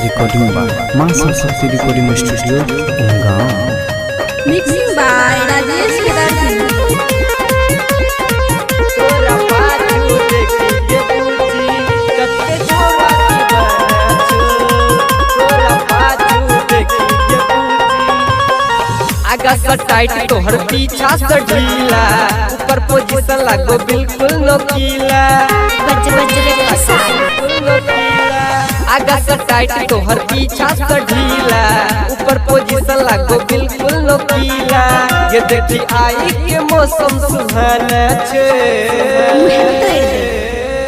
Recording by मां Saraswati recording studio Umgaon. Mixing by Rajesh Kedar टाइट तोहर पीछा से ढीला ऊपर पोजीशन लागो बिल्कुल नोकीला बज बज रे खसा आगा से टाइट तोहर पीछा से ढीला ऊपर पोजीशन लागो बिल्कुल नोकीला ये देखी आई के मौसम सुहाना छे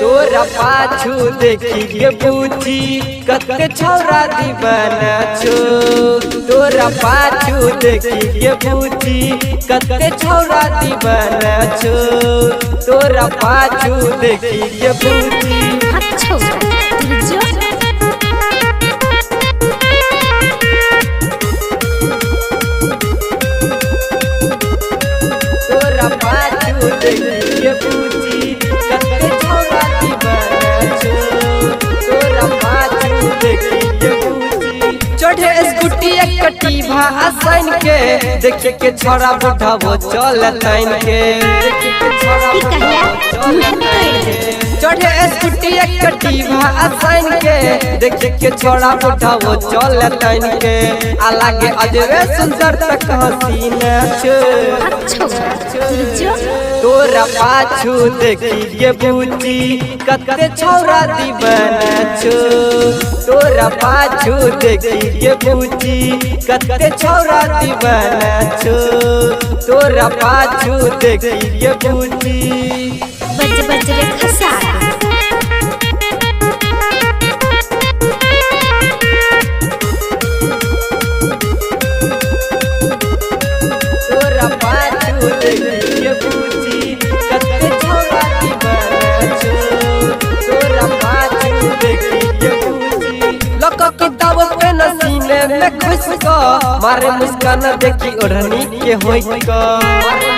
तोरा पाछू देखी के बूझी कते छौरा दीवाना छो तोरा पाछू देखी के बूझी कते छौरा दीवाना छो तोरा पाछू देखी के बूझी अच्छा तुझो तोरा पाछू देखी के बूझी कते छौरा दीवाना छो तोरा पाछू देखी के बूझी चढ़े स्कूटी एक कटीभा आसान के देखे के छोरा बुढ़ा वो चल ताइन के देखे के छोरा बुढ़ा चढ़े स्कूटी एक कटीभा आसान के देखे के छोरा बुढ़ा वो चल ताइन के अलग अजबे सुंदर तक हसीना छो अच्छा तुझो तोरा पाछू देखी के बूझी कते छौरा दीवाना छो तोरा पाछू देखी के बूझी कते छौरा दीवाना छो तोरा पाछू देखी के बूझी बज बज रे खसा तोरा पाछू देखी के बूझी कते छौरा दीवाना छो तोरा पाछू देखी के बूझी लोक किताब पे नसीने में खुश को मारे मुस्कान देखी ओढ़नी के होई को मारे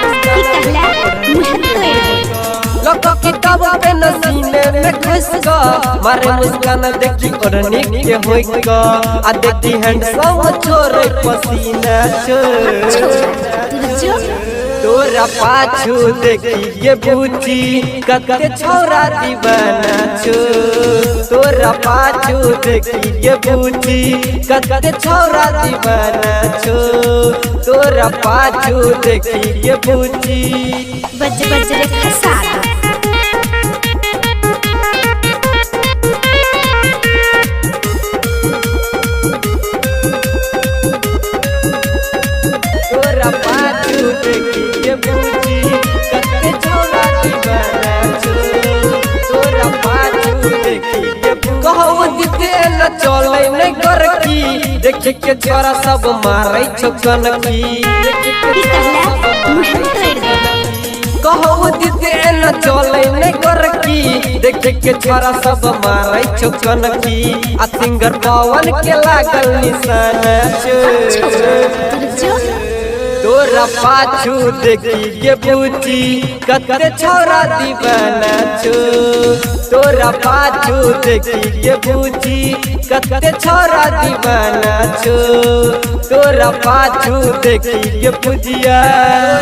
लोक किताब पे नसीने में खुश को मारे मुस्कान देखी ओढ़नी के होई को आ देखी हैंडसम छोरे पसीना छो तुझो तोरा पाछू देखी के बूझी कते छौरा दीवाना छो तोरा पाछू देखी के बूझी कते छौरा दीवाना छो तोरा पाछू देखी के बूझी बज बज रे खसा तोरा पाछू देखी के बूझी कते छौरा दीवाना छो तोरा पाछू देखी के कहू दिते न चले न कर की देखे के छोरा सब मारै छो कनकी देखे के कहू दिते न चले न कर की देखे के छोरा सब मारै छो कनकी आ सिंगर पवन के लागल निशाना छो तुझो तोरा पाछू देखी के बूझी कते छौरा दीवाना छो तोरा पाछू देखी के बूझी कते छौरा दीवाना छो तोरा पाछू देखी के बुझिया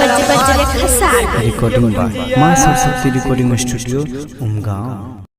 बज बज रे खसा Recording by मां सरस्वती रिकॉर्डिंग स्टूडियो उमगांव।